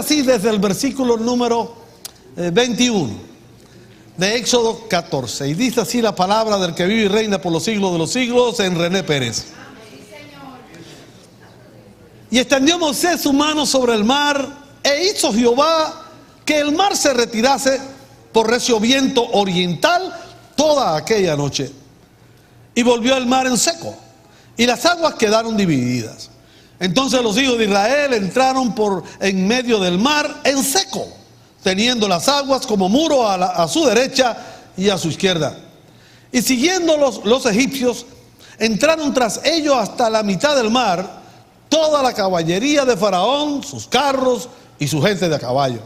así desde el versículo número 21 de Éxodo 14. Y dice así la palabra del que vive y reina por los siglos de los siglos, en René Pérez. Y extendió Moisés su mano sobre el mar, e hizo Jehová que el mar se retirase por recio viento oriental toda aquella noche. Y volvió el mar en seco, y las aguas quedaron divididas. Entonces los hijos de Israel entraron por en medio del mar en seco, teniendo las aguas como muro a su derecha y a su izquierda. Y siguiendo los egipcios, entraron tras ellos hasta la mitad del mar, toda la caballería de Faraón, sus carros y su gente de a caballo.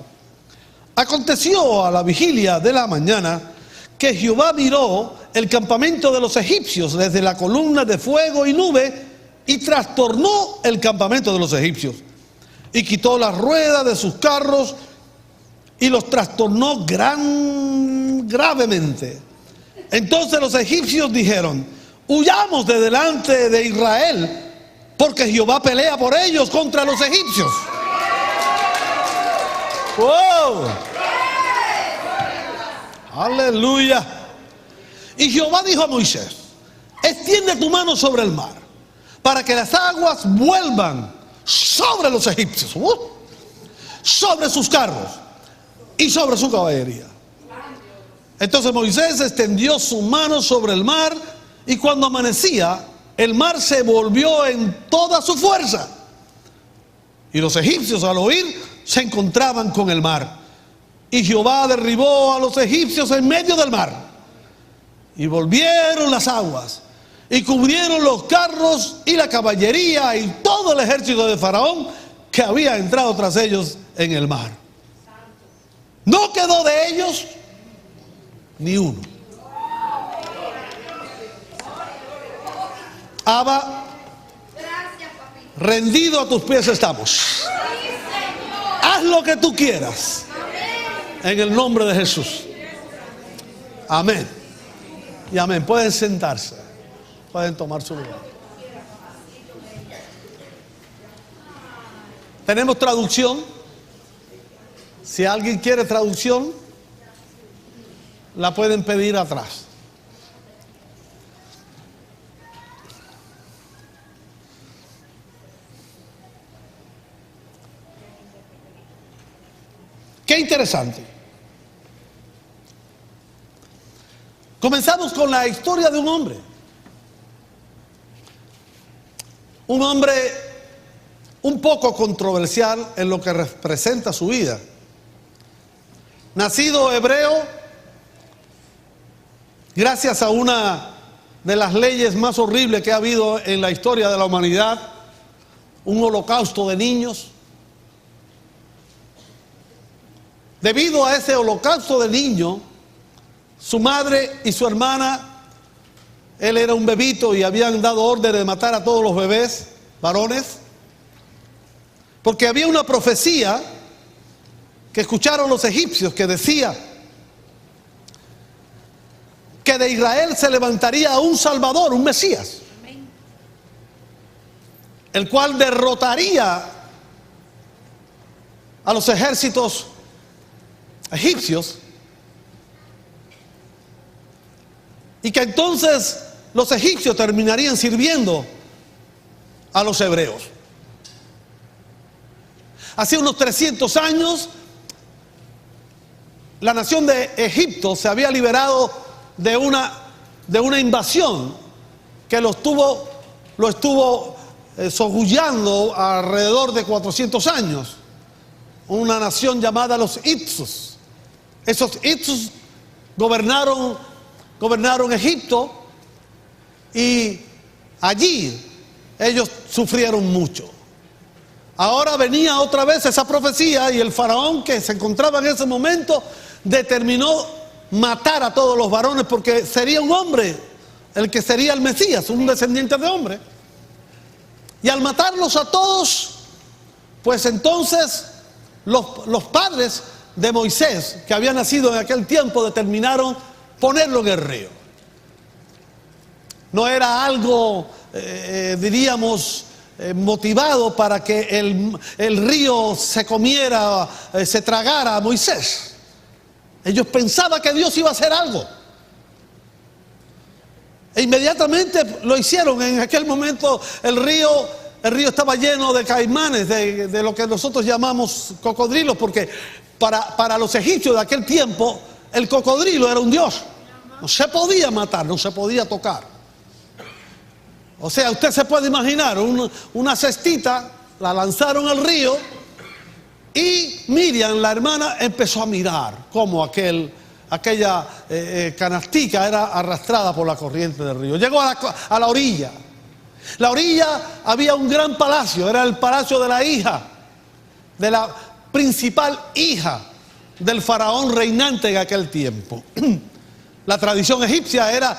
Aconteció a la vigilia de la mañana que Jehová miró el campamento de los egipcios desde la columna de fuego y nube, y trastornó el campamento de los egipcios, y quitó las ruedas de sus carros y los trastornó gravemente. Entonces los egipcios dijeron: huyamos de delante de Israel, porque Jehová pelea por ellos contra los egipcios. ¡Wow! ¡Aleluya! Y Jehová dijo a Moisés: extiende tu mano sobre el mar, para que las aguas vuelvan sobre los egipcios, sobre sus carros y sobre su caballería. Entonces Moisés extendió su mano sobre el mar, y cuando amanecía, el mar se volvió en toda su fuerza. Y los egipcios, al oír, se encontraban con el mar. Y Jehová derribó a los egipcios en medio del mar. Y volvieron las aguas, y cubrieron los carros y la caballería y todo el ejército de Faraón que había entrado tras ellos en el mar. No quedó de ellos ni uno. Abba, rendido a tus pies estamos. Haz lo que tú quieras, en el nombre de Jesús. Amén y amén. Pueden sentarse, pueden tomar su lugar. Tenemos traducción. Si alguien quiere traducción, la pueden pedir atrás. Qué interesante. Comenzamos con la historia de un hombre. Un hombre un poco controversial en lo que representa su vida. Nacido hebreo, gracias a una de las leyes más horribles que ha habido en la historia de la humanidad, un holocausto de niños. Debido a ese holocausto de niños, su madre y su hermana, él era un bebito y habían dado orden de matar a todos los bebés varones, porque había una profecía que escucharon los egipcios que decía que de Israel se levantaría un Salvador, un Mesías, el cual derrotaría a los ejércitos egipcios, y que entonces los egipcios terminarían sirviendo a los hebreos. Hace unos 300 años, la nación de Egipto se había liberado de una invasión que lo estuvo sogullando alrededor de 400 años. Una nación llamada los Hicsos. Esos Hicsos gobernaron Egipto, y allí ellos sufrieron mucho. Ahora venía otra vez esa profecía, y el faraón que se encontraba en ese momento determinó matar a todos los varones, porque sería un hombre el que sería el Mesías, un descendiente de hombre. Y al matarlos a todos, pues entonces los padres de Moisés, que había nacido en aquel tiempo, determinaron ponerlo en el río. No era algo, diríamos, motivado para que el río se comiera, se tragara a Moisés. Ellos pensaban que Dios iba a hacer algo. E inmediatamente lo hicieron. En aquel momento el río estaba lleno de caimanes, de lo que nosotros llamamos cocodrilos, porque para los egipcios de aquel tiempo el cocodrilo era un dios. No se podía matar, no se podía tocar. O sea, usted se puede imaginar una cestita, la lanzaron al río y Miriam, la hermana, empezó a mirar cómo aquella canastica era arrastrada por la corriente del río. Llegó a la orilla. La orilla había un gran palacio, era el palacio de la hija, de la principal hija del faraón reinante en aquel tiempo. La tradición egipcia era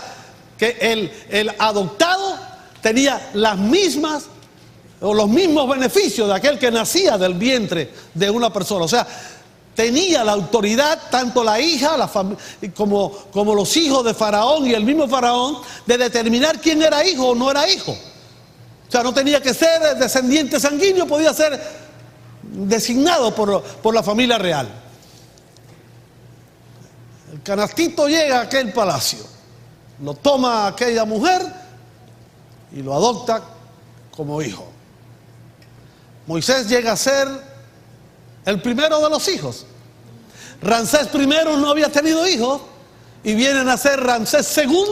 que el adoptado tenía las mismas o los mismos beneficios de aquel que nacía del vientre de una persona. O sea, tenía la autoridad, tanto la hija como los hijos de Faraón y el mismo Faraón, de determinar quién era hijo o no era hijo. O sea, no tenía que ser descendiente sanguíneo, podía ser designado por la familia real. El canastito llega a aquel palacio, lo toma aquella mujer y lo adopta como hijo. Moisés llega a ser el primero de los hijos. Ramsés I no había tenido hijos y vienen a ser Ramsés II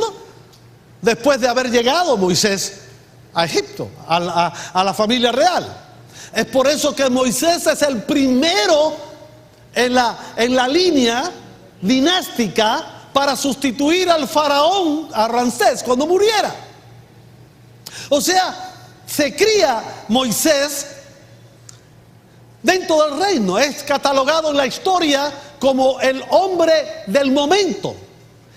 después de haber llegado Moisés a Egipto, a la familia real. Es por eso que Moisés es el primero en la línea dinástica para sustituir al faraón, a Ramsés, cuando muriera. O sea, se cría Moisés dentro del reino. Es catalogado en la historia como el hombre del momento.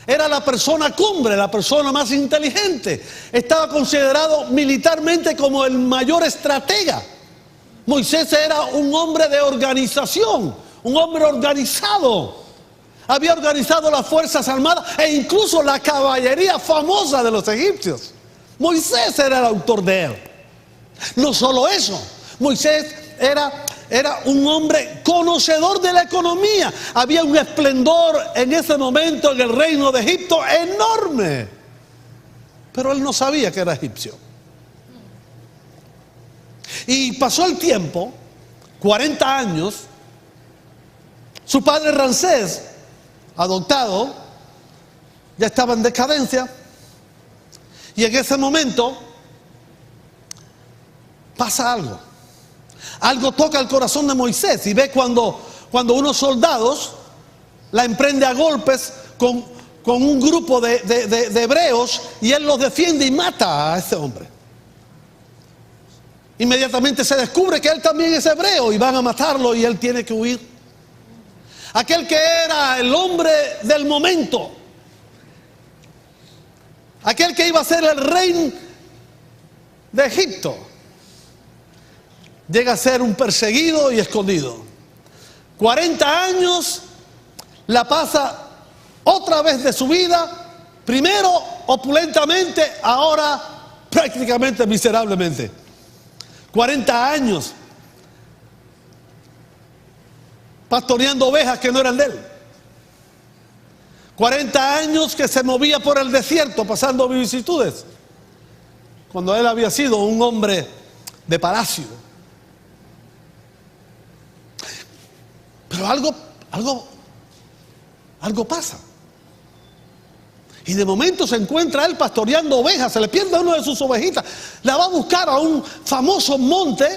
Era la persona cumbre, la persona más inteligente. Estaba considerado militarmente como el mayor estratega. Moisés era un hombre de organización, un hombre organizado. Había organizado las fuerzas armadas e incluso la caballería famosa de los egipcios. Moisés era el autor de él. No solo eso, Moisés era un hombre conocedor de la economía. Había un esplendor en ese momento en el reino de Egipto enorme. Pero él no sabía que era egipcio. Y pasó el tiempo, 40 años, su padre Ramsés, adoptado, ya estaba en decadencia. Y en ese momento pasa algo. Algo toca el corazón de Moisés y ve cuando unos soldados la emprende a golpes con un grupo de hebreos y él los defiende y mata a ese hombre. Inmediatamente se descubre que él también es hebreo y van a matarlo y él tiene que huir. Aquel que era el hombre del momento, aquel que iba a ser el rey de Egipto, llega a ser un perseguido y escondido. 40 años la pasa otra vez de su vida, primero opulentamente, ahora prácticamente miserablemente. 40 años pastoreando ovejas que no eran de él. 40 años que se movía por el desierto pasando vicisitudes, cuando él había sido un hombre de palacio. Pero algo pasa. Y de momento se encuentra él pastoreando ovejas, se le pierde una de sus ovejitas, la va a buscar a un famoso monte,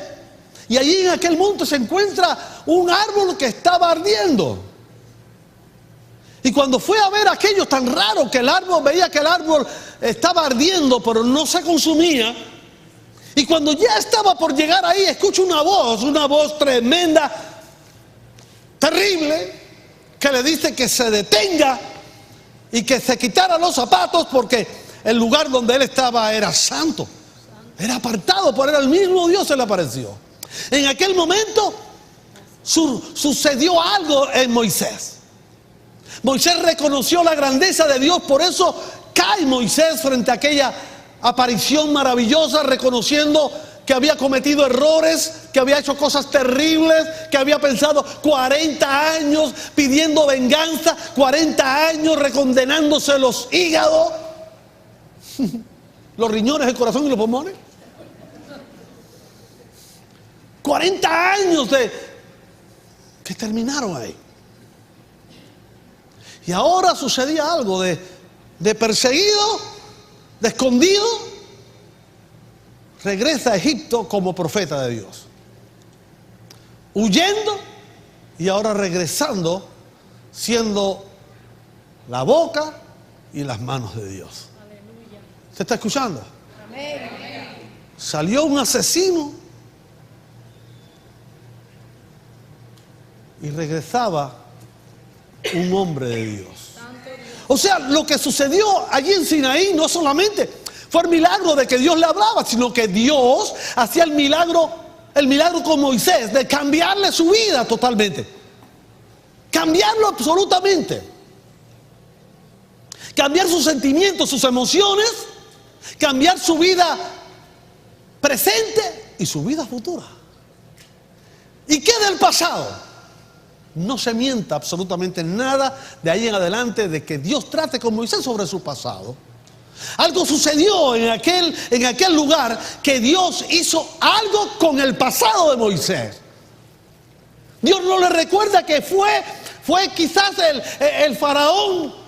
y allí en aquel monte se encuentra un árbol que estaba ardiendo. Y cuando fue a ver aquello tan raro, que el árbol, veía que el árbol estaba ardiendo, pero no se consumía, y cuando ya estaba por llegar ahí, escucha una voz tremenda, terrible, que le dice que se detenga y que se quitara los zapatos, porque el lugar donde él estaba era santo, era apartado, por él el mismo Dios se le apareció. En aquel momento sucedió algo en Moisés. Moisés reconoció la grandeza de Dios, por eso cae Moisés frente a aquella aparición maravillosa, reconociendo que había cometido errores, que había hecho cosas terribles, que había pensado 40 años pidiendo venganza, 40 años recondenándose los hígados, los riñones, el corazón y los pulmones. 40 años que terminaron ahí. Y ahora sucedía algo de perseguido, de escondido, regresa a Egipto como profeta de Dios. Huyendo y ahora regresando siendo la boca y las manos de Dios. ¿Se está escuchando? Amén. Salió un asesino y regresaba un hombre de Dios. O sea, lo que sucedió allí en Sinaí no solamente fue el milagro de que Dios le hablaba, sino que Dios hacía el milagro con Moisés, de cambiarle su vida totalmente. Cambiarlo absolutamente. Cambiar sus sentimientos, sus emociones, cambiar su vida presente y su vida futura. ¿Y qué del pasado? No se mienta absolutamente nada de ahí en adelante de que Dios trate con Moisés sobre su pasado. Algo sucedió en aquel lugar que Dios hizo algo con el pasado de Moisés. Dios no le recuerda que fue quizás el faraón.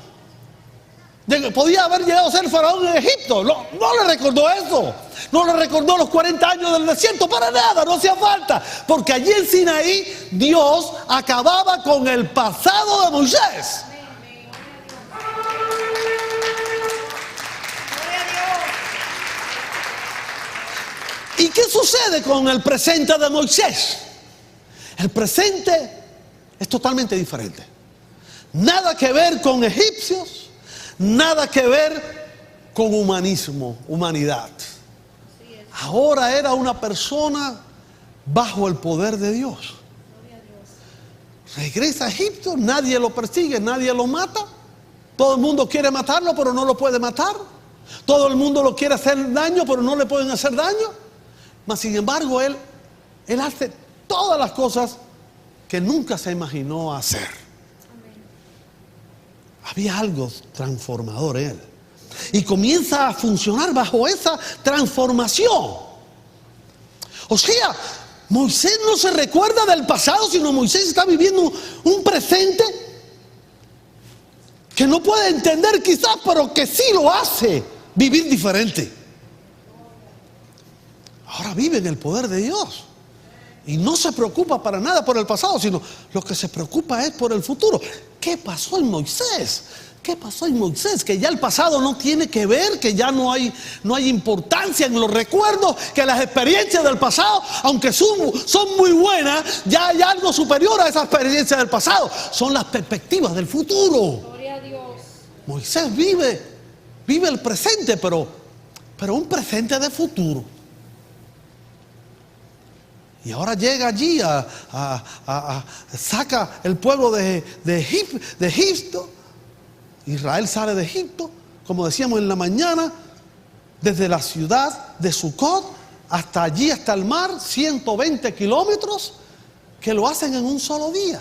Podía haber llegado a ser el faraón en Egipto. No le recordó eso. No le recordó los 40 años del desierto. Para nada, no hacía falta. Porque allí en Sinaí Dios acababa con el pasado de Moisés. ¿Y qué sucede con el presente de Moisés? El presente es totalmente diferente. Nada que ver con egipcios, nada que ver con humanidad. Ahora era una persona bajo el poder de Dios. Regresa a Egipto, nadie lo persigue, nadie lo mata. Todo el mundo quiere matarlo, pero no lo puede matar. Todo el mundo lo quiere hacer daño, pero no le pueden hacer daño. Mas sin embargo, él hace todas las cosas que nunca se imaginó hacer. Había algo transformador en él. Y comienza a funcionar bajo esa transformación. O sea, Moisés no se recuerda del pasado, sino Moisés está viviendo un presente que no puede entender quizás, pero que sí lo hace vivir diferente. Ahora vive en el poder de Dios. Y no se preocupa para nada por el pasado, sino lo que se preocupa es por el futuro. ¿Qué pasó en Moisés? ¿Qué pasó en Moisés? Que ya el pasado no tiene que ver, que ya no hay importancia en los recuerdos, que las experiencias del pasado, aunque son muy buenas, ya hay algo superior a esas experiencias del pasado. Son las perspectivas del futuro. Gloria a Dios. Moisés vive el presente, pero un presente de futuro. Y ahora llega allí, saca el pueblo de Egipto. Israel sale de Egipto, como decíamos en la mañana, desde la ciudad de Sucot hasta allí, hasta el mar, 120 kilómetros, que lo hacen en un solo día.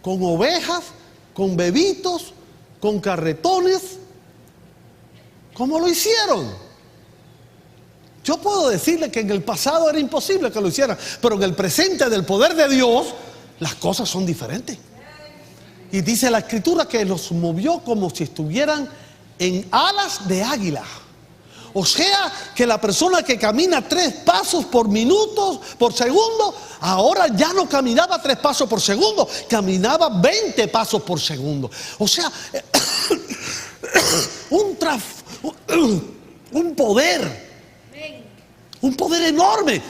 Con ovejas, con bebitos, con carretones. ¿Cómo lo hicieron? Yo puedo decirle que en el pasado era imposible que lo hicieran, pero en el presente del poder de Dios, las cosas son diferentes. Y dice la Escritura que los movió como si estuvieran en alas de águila. O sea, que la persona que camina 3 pasos por segundo, ahora ya no caminaba 3 pasos por segundo, caminaba 20 pasos por segundo. O sea, un poder enorme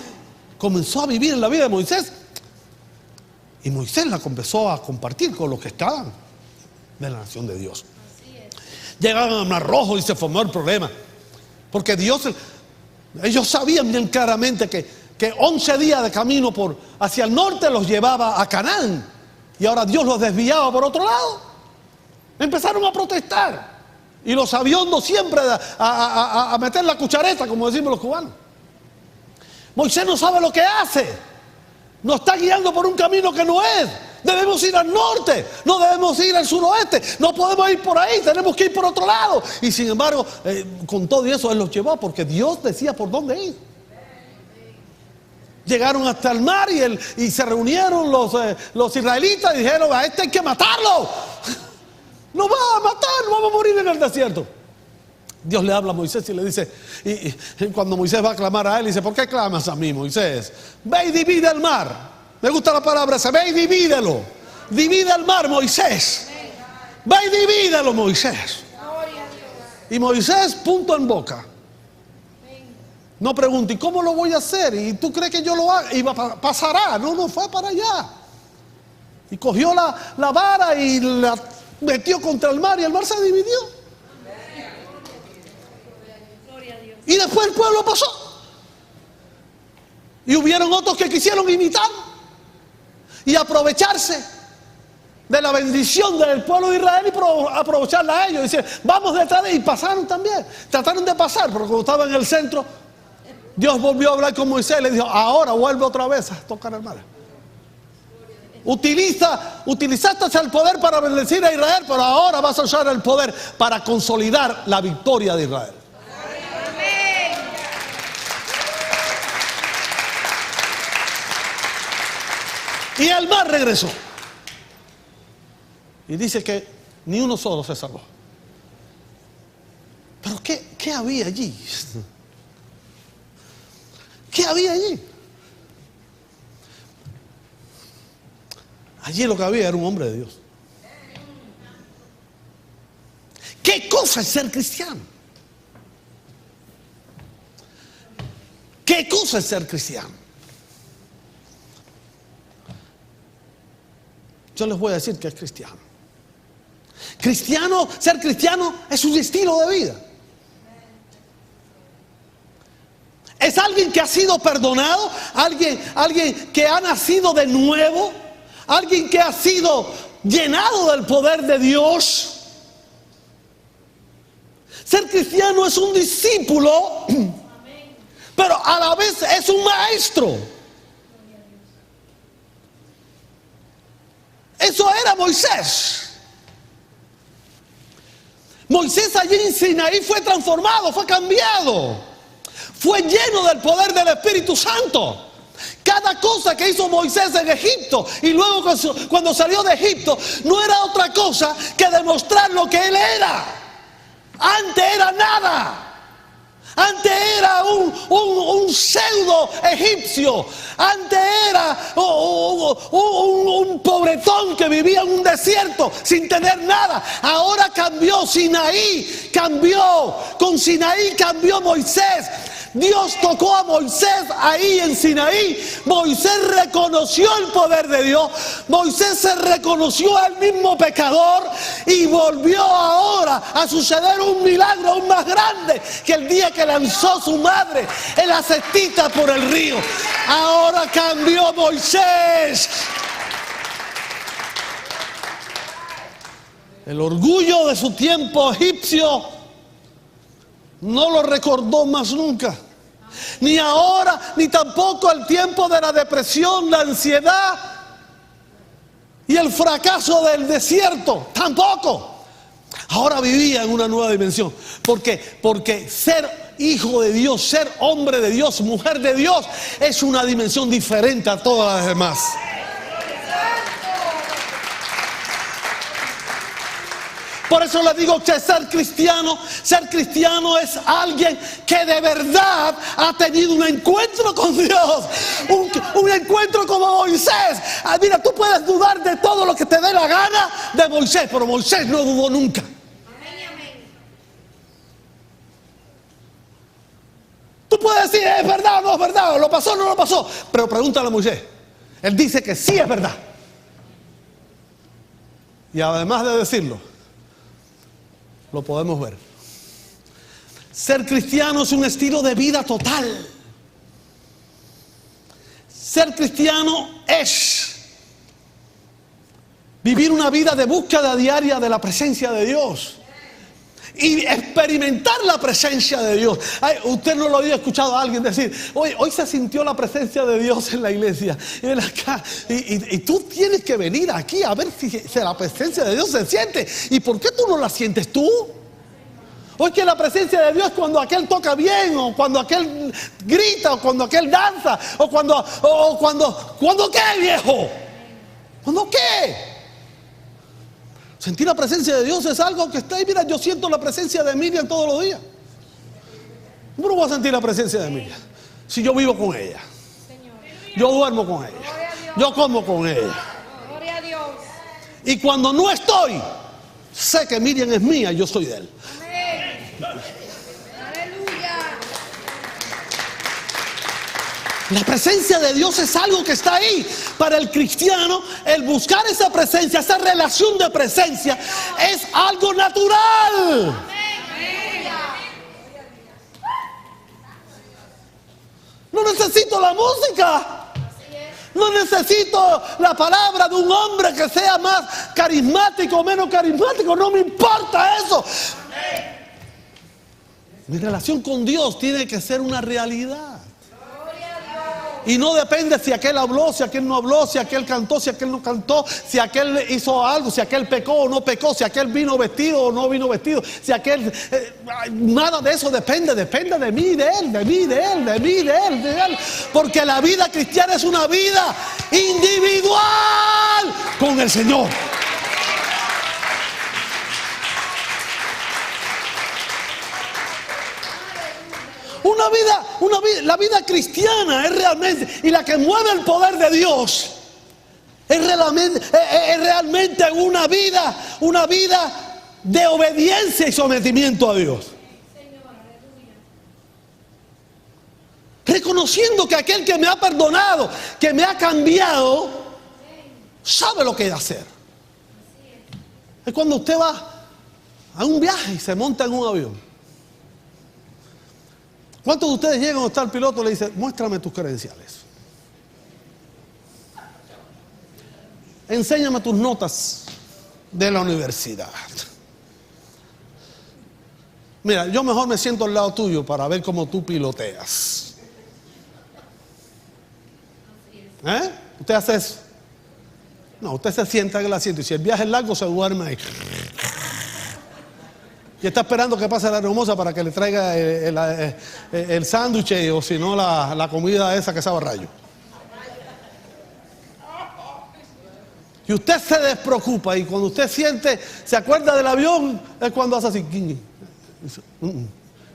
comenzó a vivir en la vida de Moisés. Y Moisés la comenzó a compartir con los que estaban de la nación de Dios. Llegaban al Mar Rojo y se formó el problema. Porque ellos sabían bien claramente que 11 días de camino hacia el norte los llevaba a Canaán. Y ahora Dios los desviaba por otro lado. Empezaron a protestar. Y los aviondos siempre a meter la cuchareta, como decimos los cubanos. Moisés no sabe lo que hace. Nos está guiando por un camino que no es. Debemos ir al norte, no debemos ir al suroeste, no podemos ir por ahí, tenemos que ir por otro lado. Y sin embargo, con todo eso Él los llevó porque Dios decía por dónde ir. Llegaron hasta el mar y se reunieron los israelitas y dijeron: a este hay que matarlo. Nos va a matar, vamos a morir en el desierto. Dios le habla a Moisés y le dice, y cuando Moisés va a clamar a él, dice: ¿por qué clamas a mí, Moisés? Ve y divide el mar. Me gusta la palabra esa, ve y divídelo. Divide el mar, Moisés. Ve y divídelo, Moisés. Y Moisés, punto en boca. No pregunta: ¿y cómo lo voy a hacer? ¿Y tú crees que yo lo haga? Y pasará. No, fue para allá. Y cogió la vara y la metió contra el mar y el mar se dividió. Y después el pueblo pasó. Y hubieron otros que quisieron imitar y aprovecharse de la bendición del pueblo de Israel y aprovecharla a ellos. Dicen: vamos detrás de ellos. Y pasaron también. Trataron de pasar, pero cuando estaban en el centro, Dios volvió a hablar con Moisés y le dijo: ahora vuelve otra vez a tocar el mar. Utilizaste el poder para bendecir a Israel, pero ahora vas a usar el poder para consolidar la victoria de Israel. Y el mar regresó. Y dice que ni uno solo se salvó. Pero ¿qué había allí? ¿Qué había allí? Allí lo que había era un hombre de Dios. ¿Qué cosa es ser cristiano? ¿Qué cosa es ser cristiano? Yo les voy a decir que es cristiano. Ser cristiano es un estilo de vida. Es alguien que ha sido perdonado, alguien que ha nacido de nuevo, alguien que ha sido llenado del poder de Dios. Ser cristiano es un discípulo, pero a la vez es un maestro. Eso era Moisés. Moisés allí en Sinaí fue transformado, fue cambiado, fue lleno del poder del Espíritu Santo. Cada cosa que hizo Moisés en Egipto y luego cuando salió de Egipto no era otra cosa que demostrar lo que él era. Antes era nada. Antes era un pseudo egipcio. Antes era un pobretón que vivía en un desierto sin tener nada. Ahora cambió. Sinaí cambió. Con Sinaí cambió Moisés. Dios tocó a Moisés ahí en Sinaí. Moisés reconoció el poder de Dios. Moisés se reconoció al mismo pecador y volvió ahora a suceder un milagro aún más grande que el día que lanzó su madre en la cestita por el río. Ahora cambió Moisés. El orgullo de su tiempo egipcio no lo recordó más nunca. Ni ahora, ni tampoco el tiempo de la depresión, la ansiedad y el fracaso del desierto. Tampoco. Ahora vivía en una nueva dimensión. Porque ser hijo de Dios, ser hombre de Dios, mujer de Dios, es una dimensión diferente a todas las demás. Por eso les digo que ser cristiano es alguien que de verdad ha tenido un encuentro con Dios, un encuentro como Moisés. Mira, tú puedes dudar de todo lo que te dé la gana de Moisés, pero Moisés no dudó nunca. Tú puedes decir: es verdad o no es verdad, lo pasó o no lo pasó, pero pregúntale a Moisés. Él dice que sí es verdad. Y además de decirlo, lo podemos ver. Ser cristiano es un estilo de vida total. Ser cristiano es vivir una vida de búsqueda diaria de la presencia de Dios. y experimentar la presencia de Dios. Ay, usted no lo había escuchado a alguien decir: hoy se sintió la presencia de Dios en la iglesia. Y ven acá, y tú tienes que venir aquí a ver si la presencia de Dios se siente. ¿Y por qué tú no la sientes tú? Hoy que la presencia de Dios es cuando aquel toca bien, o cuando aquel grita, o cuando aquel danza, o cuando qué, viejo. ¿Cuándo qué? Sentir la presencia de Dios es algo que está ahí. Mira, yo siento la presencia de Miriam todos los días. ¿Cómo no voy a sentir la presencia de Miriam si yo vivo con ella? Yo duermo con ella. Yo como con ella. Y cuando no estoy, sé que Miriam es mía y yo soy de él. La presencia de Dios es algo que está ahí para el cristiano. El buscar esa presencia, esa relación de presencia, es algo natural. No necesito la música. No necesito la palabra de un hombre que sea más carismático o menos carismático. No me importa eso. Mi relación con Dios tiene que ser una realidad. Y no depende si aquel habló, si aquel no habló, si aquel cantó, si aquel no cantó, si aquel hizo algo, si aquel pecó o no pecó, si aquel vino vestido o no vino vestido, si aquel... nada de eso depende de mí, de él, de mí, de él, de mí, de él, de él. Porque la vida cristiana es una vida individual con el Señor. La vida cristiana es realmente, y la que mueve el poder de Dios, es realmente una vida de obediencia y sometimiento a Dios. Reconociendo que aquel que me ha perdonado, que me ha cambiado, sabe lo que hacer. Es cuando usted va a un viaje y se monta en un avión. ¿Cuántos de ustedes llegan donde está el piloto y le dicen: muéstrame tus credenciales? Enséñame tus notas de la universidad. Mira, yo mejor me siento al lado tuyo para ver cómo tú piloteas. ¿Usted hace eso? No, usted se sienta en el asiento y si el viaje es largo se duerme ahí. Y está esperando que pase la hermosa para que le traiga el sándwich o si no la comida esa que sabe a rayo. Y usted se despreocupa y cuando usted se acuerda del avión, es cuando hace así.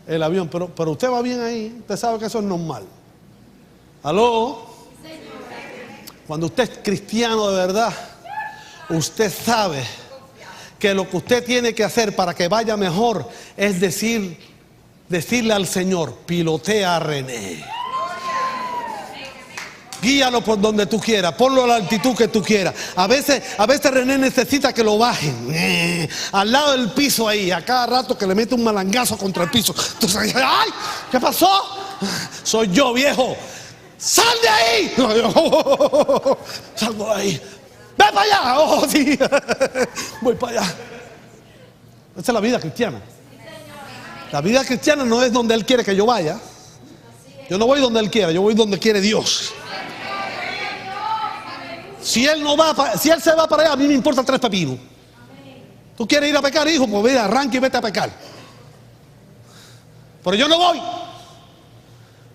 El avión, pero usted va bien ahí, usted sabe que eso es normal. ¿Aló? Cuando usted es cristiano de verdad, usted sabe que lo que usted tiene que hacer para que vaya mejor es decirle al Señor: pilotea a René. Guíalo por donde tú quieras, ponlo a la altitud que tú quieras. A veces René necesita que lo bajen al lado del piso ahí, a cada rato que le mete un malangazo contra el piso. Entonces, ¡ay! ¿Qué pasó? Soy yo, viejo. ¡Sal de ahí! Salgo de ahí. ¡Ve para allá! ¡Oh, sí! Voy para allá. Esa es la vida cristiana. La vida cristiana no es donde Él quiere que yo vaya. Yo no voy donde Él quiera, yo voy donde quiere Dios. Si Él se va para allá, a mí me importa 3 pepinos. ¿Tú quieres ir a pecar, hijo? Pues mira, arranca y vete a pecar. Pero yo no voy.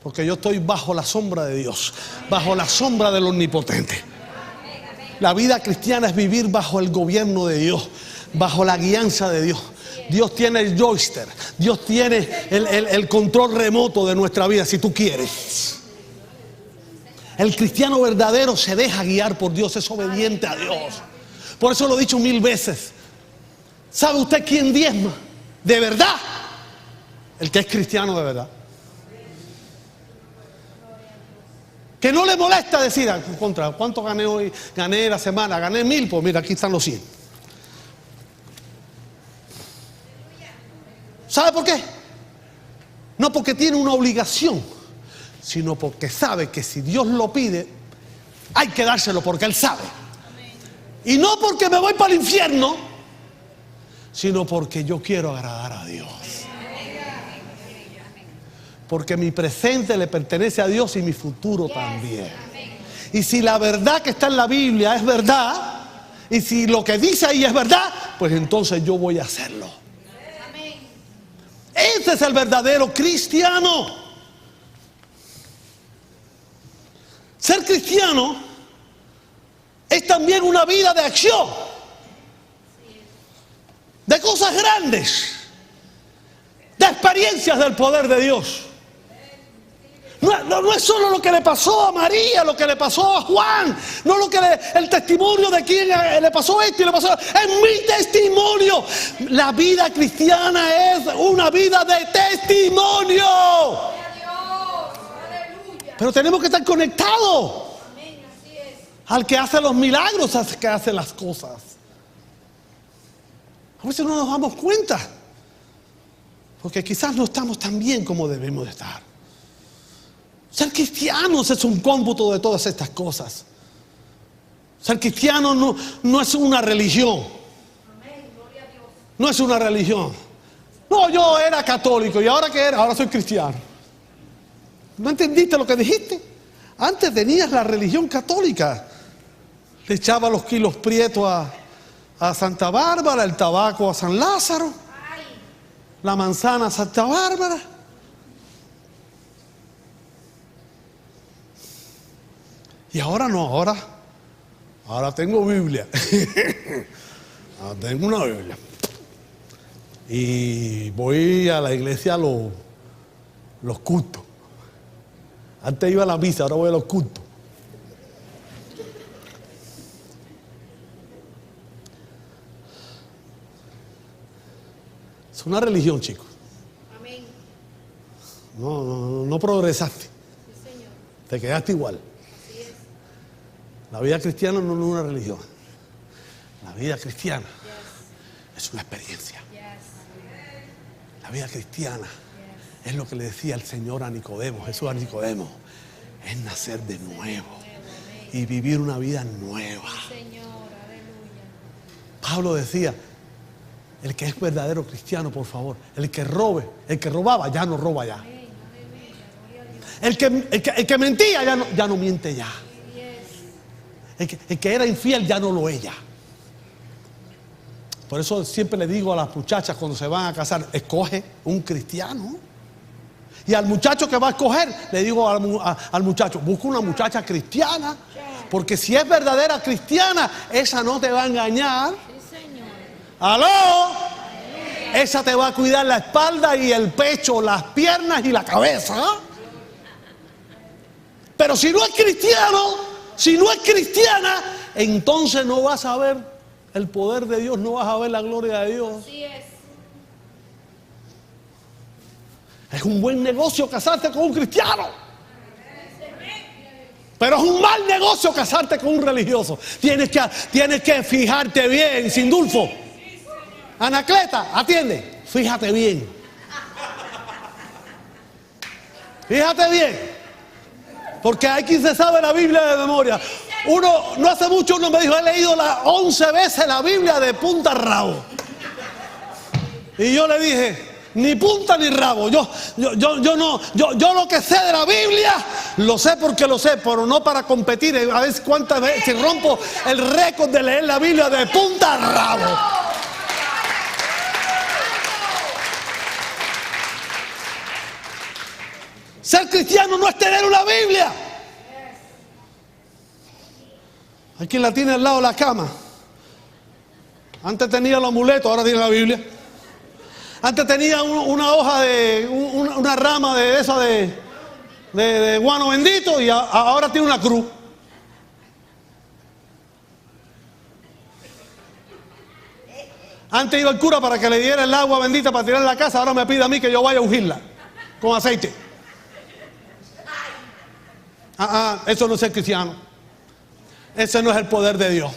Porque yo estoy bajo la sombra de Dios, bajo la sombra del Omnipotente. La vida cristiana es vivir bajo el gobierno de Dios, bajo la guianza de Dios. Dios tiene el joystick, Dios tiene el control remoto de nuestra vida, si tú quieres. El cristiano verdadero se deja guiar por Dios, es obediente a Dios. Por eso lo he dicho 1000 veces. ¿Sabe usted quién diezma? De verdad, el que es cristiano de verdad. Que no le molesta decir: contra, ¿cuánto gané hoy? Gané la semana, gané 1000, pues mira, aquí están los 100. ¿Sabe por qué? No porque tiene una obligación, sino porque sabe que si Dios lo pide, hay que dárselo porque Él sabe. Y no porque me voy para el infierno, sino porque yo quiero agradar a Dios. Porque mi presente le pertenece a Dios y mi futuro también. Y si la verdad que está en la Biblia es verdad, y si lo que dice ahí es verdad, pues entonces yo voy a hacerlo. Ese es el verdadero cristiano. Ser cristiano es también una vida de acción, de cosas grandes, de experiencias del poder de Dios. No es solo lo que le pasó a María, lo que le pasó a Juan, no lo que el testimonio de quien le pasó esto y le pasó. Es mi testimonio. La vida cristiana es una vida de testimonio. Pero tenemos que estar conectados al que hace los milagros, al que hace las cosas. A veces no nos damos cuenta, porque quizás no estamos tan bien como debemos de estar. Ser cristianos es un cómputo de todas estas cosas. Ser cristiano no es una religión. No es una religión. No, yo era católico y ahora que era, ahora soy cristiano. ¿No entendiste lo que dijiste? Antes tenías la religión católica. Le echaba los kilos prietos a Santa Bárbara, el tabaco a San Lázaro, la manzana a Santa Bárbara. Y ahora no, ahora tengo Biblia. Ahora tengo una Biblia. Y voy a la iglesia a los cultos. Antes iba a la misa, ahora voy a los cultos. Es una religión, chicos. Amén. No progresaste. Sí, Señor. Te quedaste igual. Así es. La vida cristiana no es una religión. La vida cristiana es una experiencia. La vida cristiana es lo que le decía el Señor a Nicodemo, Jesús a Nicodemo. Es nacer de nuevo y vivir una vida nueva. Señor, aleluya. Pablo decía, el que es verdadero cristiano, por favor, el que robaba ya no roba ya. El que mentía ya no miente ya. El que era infiel ya no lo es ya. Por eso siempre le digo a las muchachas cuando se van a casar, escoge un cristiano. Y al muchacho que va a escoger, le digo al muchacho, busca una muchacha cristiana. Porque si es verdadera cristiana, esa no te va a engañar. Sí, Señor. ¡Aló! Esa te va a cuidar la espalda y el pecho, las piernas y la cabeza. Pero si no es cristiano, si no es cristiana, entonces no vas a ver el poder de Dios, no vas a ver la gloria de Dios. Así es. Es un buen negocio casarte con un cristiano, pero es un mal negocio casarte con un religioso. Tienes que fijarte bien, Sindulfo. Anacleta, atiende, fíjate bien. Fíjate bien, porque hay quien se sabe la Biblia de memoria. No hace mucho uno me dijo, he leído 11 veces la Biblia de punta a rabo. Y yo le dije, ni punta ni rabo. Yo lo que sé de la Biblia, lo sé porque lo sé, pero no para competir. A ver cuántas veces rompo el récord de leer la Biblia de punta a rabo. Ser cristiano no es tener una Biblia. Hay quien la tiene al lado de la cama. Antes tenía los amuletos, ahora tiene la Biblia. Antes tenía una hoja una rama de esa de guano bendito y ahora tiene una cruz. Antes iba el cura para que le diera el agua bendita para tirar en la casa, ahora me pide a mí que yo vaya a ungirla con aceite. Eso no es ser cristiano. Ese no es el poder de Dios.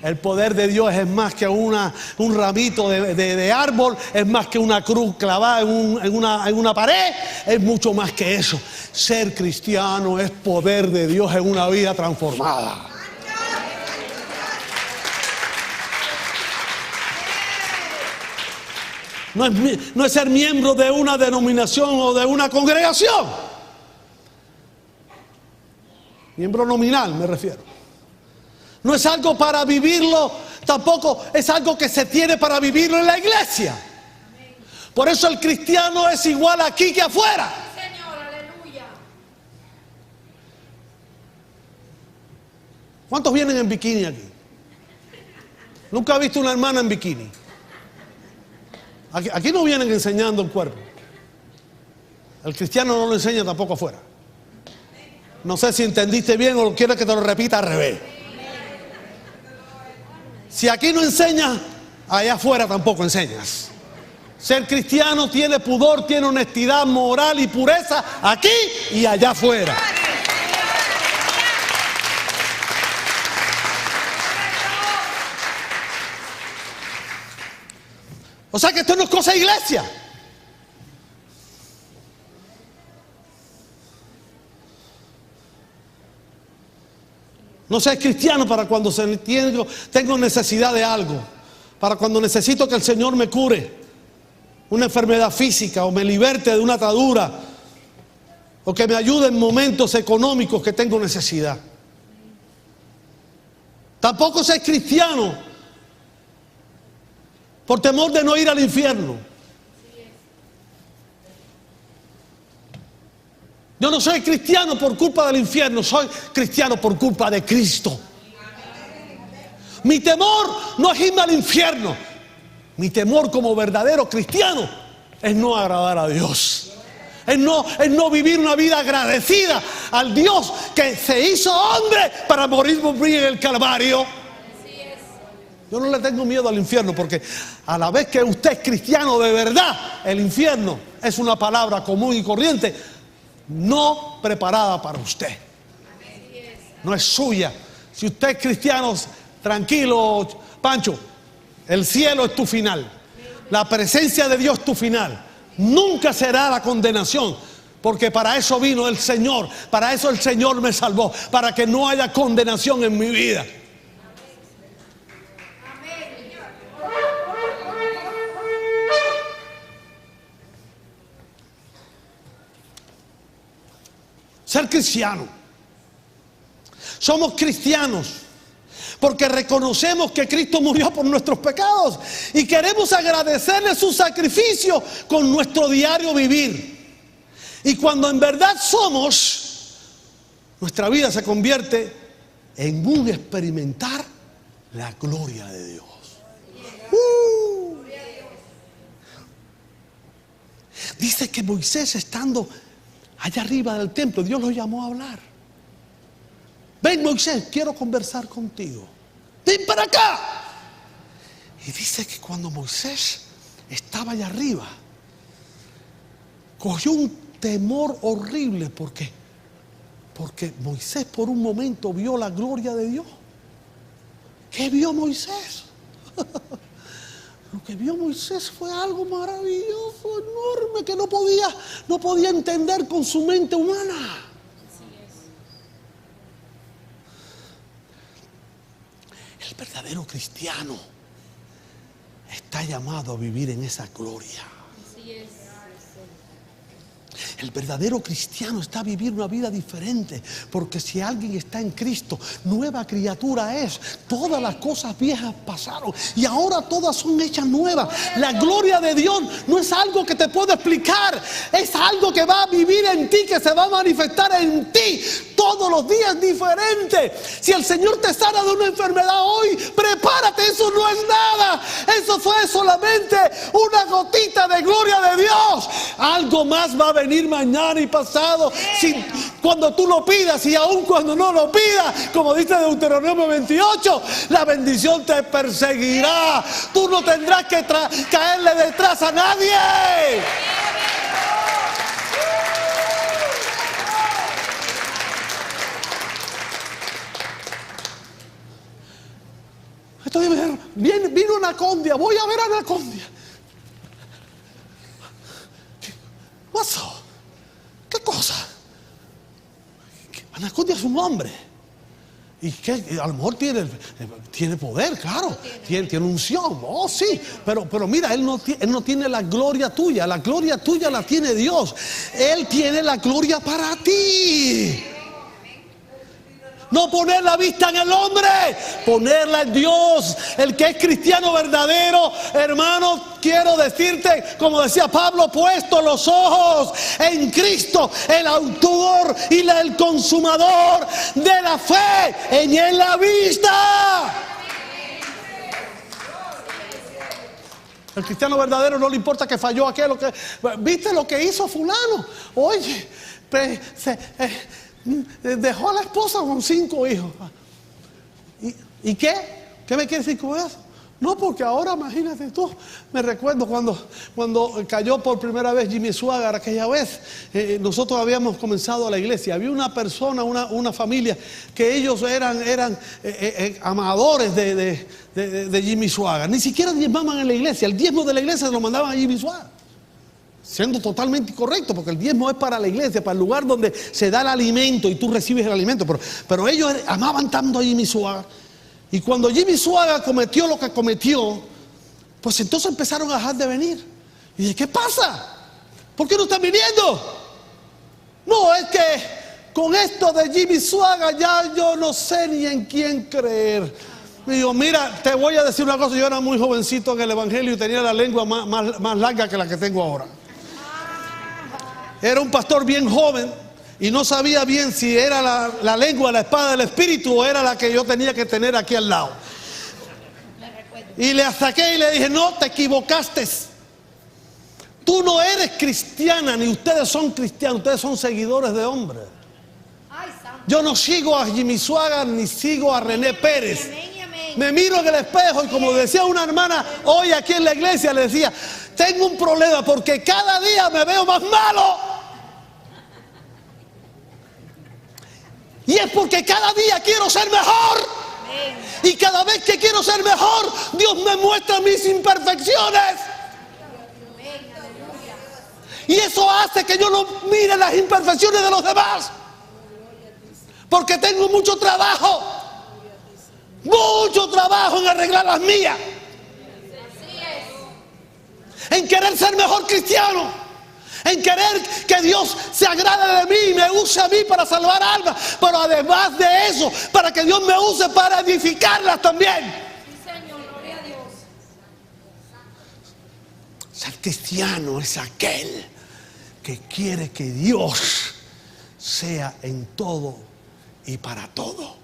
El poder de Dios es más que un ramito de árbol, es más que una cruz clavada en una pared, es mucho más que eso. Ser cristiano es poder de Dios en una vida transformada. no es ser miembro de una denominación o de una congregación. Miembro nominal me refiero. No es algo para vivirlo, tampoco es algo que se tiene para vivirlo en la iglesia. Por eso el cristiano es igual aquí que afuera. Señor, aleluya. ¿Cuántos vienen en bikini aquí? Nunca he visto una hermana en bikini. Aquí no vienen enseñando el cuerpo. El cristiano no lo enseña tampoco afuera. No sé si entendiste bien o quieres que te lo repita al revés. Si aquí no enseñas, allá afuera tampoco enseñas. Ser cristiano tiene pudor, tiene honestidad moral y pureza aquí y allá afuera. O sea que esto no es cosa de iglesia. No seas cristiano para cuando tengo necesidad de algo, para cuando necesito que el Señor me cure una enfermedad física o me liberte de una atadura o que me ayude en momentos económicos que tengo necesidad. Tampoco seas cristiano por temor de no ir al infierno. Yo no soy cristiano por culpa del infierno, soy cristiano por culpa de Cristo. Mi temor no es irme al infierno. Mi temor como verdadero cristiano es no agradar a Dios. Es no vivir una vida agradecida al Dios que se hizo hombre para morir por mí en el Calvario. Yo no le tengo miedo al infierno porque a la vez que usted es cristiano de verdad, el infierno es una palabra común y corriente, no preparada para usted. No es suya. Si usted es cristiano, tranquilo, Pancho, el cielo es tu final. La presencia de Dios es tu final. Nunca será la condenación, porque para eso vino el Señor. Para eso el Señor me salvó, para que no haya condenación en mi vida. Ser cristiano. Somos cristianos porque reconocemos que Cristo murió por nuestros pecados y queremos agradecerle su sacrificio con nuestro diario vivir. Y cuando en verdad somos, nuestra vida se convierte en un experimentar la gloria de Dios. Dice que Moisés, estando allá arriba del templo, Dios lo llamó a hablar. Ven, Moisés, quiero conversar contigo. Ven para acá. Y dice que cuando Moisés estaba allá arriba, cogió un temor horrible porque Moisés por un momento vio la gloria de Dios. ¿Qué vio Moisés? Lo que vio Moisés fue algo maravilloso, enorme, que no podía entender con su mente humana. El verdadero cristiano está llamado a vivir en esa gloria. El verdadero cristiano está a vivir una vida diferente, porque si alguien está en Cristo, nueva criatura es. Todas las cosas viejas pasaron y ahora todas son hechas nuevas. La gloria de Dios no es algo que te puedo explicar, es algo que va a vivir en ti, que se va a manifestar en ti todos los días diferente. Si el Señor te sana de una enfermedad hoy, prepárate, eso no es nada. Eso fue solamente una gotita de gloria de Dios. Algo más va a venir mañana y pasado, cuando tú lo pidas y aun cuando no lo pidas, como dice Deuteronomio 28, la bendición te perseguirá. Tú no tendrás que caerle detrás a nadie. Entonces vino Anacondia, voy a ver a Anacondia. ¿Qué pasó? ¿Qué cosa? Anacondia es un hombre. Y que a lo mejor tiene poder, claro, tiene unción, oh sí, pero mira, él no tiene la gloria tuya la tiene Dios. Él tiene la gloria para ti. No poner la vista en el hombre, ponerla en Dios. El que es cristiano verdadero, hermano, quiero decirte, como decía Pablo, puesto los ojos en Cristo, el autor y el consumador de la fe, en él la vista. El cristiano verdadero no le importa que falló aquel, ¿viste lo que hizo fulano? Oye, dejó a la esposa con 5 hijos. ¿Y qué? ¿Qué me quiere decir con eso? No, porque ahora imagínate tú. Me recuerdo cuando cayó por primera vez Jimmy Swaggart aquella vez. Nosotros habíamos comenzado la iglesia. Había una persona, una familia, que ellos eran amadores de Jimmy Swaggart. Ni siquiera diezmaban en la iglesia. El diezmo de la iglesia se lo mandaban a Jimmy Swaggart. Siendo totalmente incorrecto, porque el diezmo es para la iglesia, para el lugar donde se da el alimento y tú recibes el alimento. Pero ellos amaban tanto a Jimmy Swaggart. Y cuando Jimmy Swaggart cometió lo que cometió, pues entonces empezaron a dejar de venir. Y dije, ¿qué pasa? ¿Por qué no están viniendo? No, es que con esto de Jimmy Swaggart ya yo no sé ni en quién creer. Me digo, mira, te voy a decir una cosa. Yo era muy jovencito en el evangelio y tenía la lengua más larga que la que tengo ahora. Era un pastor bien joven y no sabía bien si era la lengua, la espada del espíritu, o era la que yo tenía que tener aquí al lado. Y le saqué y le dije, no, te equivocaste. Tú no eres cristiana, ni ustedes son cristianos, ustedes son seguidores de hombres. Yo no sigo a Jimmy Swaggart ni sigo a René Pérez. Me miro en el espejo y, como decía una hermana hoy aquí en la iglesia, le decía, tengo un problema porque cada día me veo más malo. Y es porque cada día quiero ser mejor. Y cada vez que quiero ser mejor, Dios me muestra mis imperfecciones. Y eso hace que yo no mire las imperfecciones de los demás. Porque tengo mucho trabajo en arreglar las mías. En querer ser mejor cristiano. En querer que Dios se agrade de mí y me use a mí para salvar almas. Pero además de eso, para que Dios me use para edificarlas también. Sí, Señor, gloria a Dios. Ser cristiano es aquel que quiere que Dios sea en todo y para todo.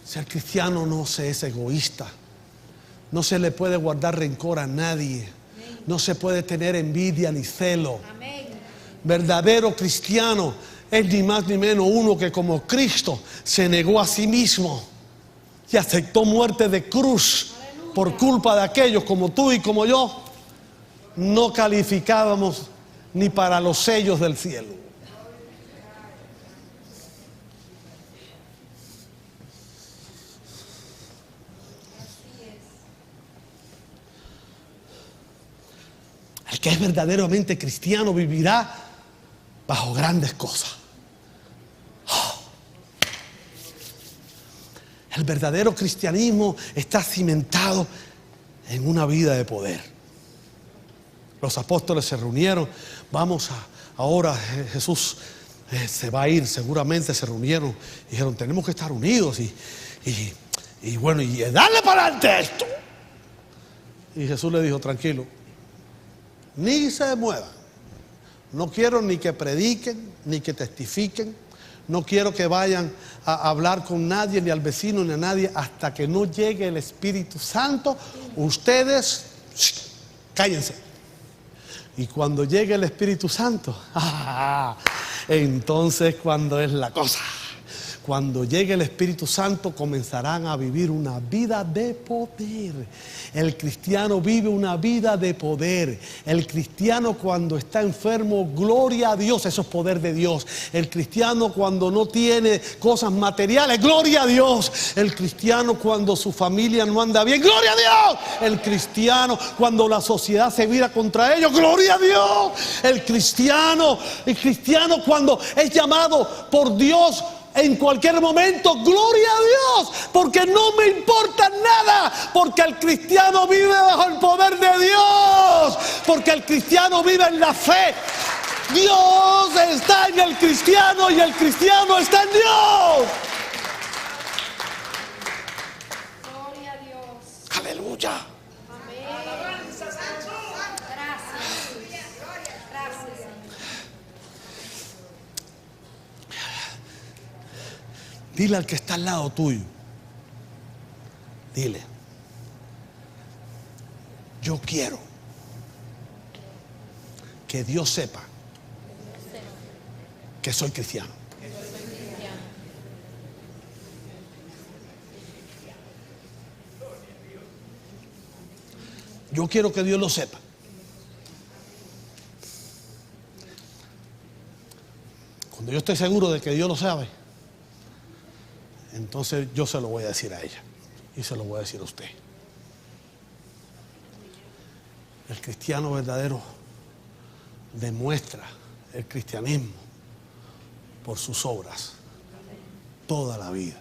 Ser cristiano no se es egoísta. No se le puede guardar rencor a nadie. No se puede tener envidia ni celo. Amén. Verdadero cristiano es ni más ni menos uno que, como Cristo, se negó a sí mismo y aceptó muerte de cruz. Aleluya. Por culpa de aquellos como tú y como yo, no calificábamos ni para los sellos del cielo. El que es verdaderamente cristiano vivirá bajo grandes cosas. El verdadero cristianismo está cimentado en una vida de poder. Los apóstoles se reunieron. Ahora Jesús se va a ir, seguramente se reunieron. Dijeron, tenemos que estar unidos y bueno, y darle para adelante esto. Y Jesús le dijo, tranquilo, ni se muevan. No quiero ni que prediquen, ni que testifiquen. No quiero que vayan a hablar con nadie, ni al vecino, ni a nadie, hasta que no llegue el Espíritu Santo. Ustedes, cállense. Y cuando llegue el Espíritu Santo, entonces cuando es la cosa. Cuando llegue el Espíritu Santo, comenzarán a vivir una vida de poder. El cristiano vive una vida de poder. El cristiano, cuando está enfermo, gloria a Dios, eso es poder de Dios. El cristiano, cuando no tiene cosas materiales, gloria a Dios. El cristiano, cuando su familia no anda bien, gloria a Dios. El cristiano, cuando la sociedad se vira contra ellos, gloria a Dios. El cristiano, cuando es llamado por Dios en cualquier momento, gloria a Dios, porque no me importa nada, porque el cristiano vive bajo el poder de Dios, porque el cristiano vive en la fe. Dios está en el cristiano y el cristiano está en Dios. Gloria a Dios. Aleluya. Amén. Gracias. Gracias, Señor. Dile al que está al lado tuyo, dile, yo quiero que Dios sepa que soy cristiano. Yo quiero que Dios lo sepa. Cuando yo estoy seguro de que Dios lo sabe, entonces yo se lo voy a decir a ella y se lo voy a decir a usted. El cristiano verdadero demuestra el cristianismo por sus obras toda la vida.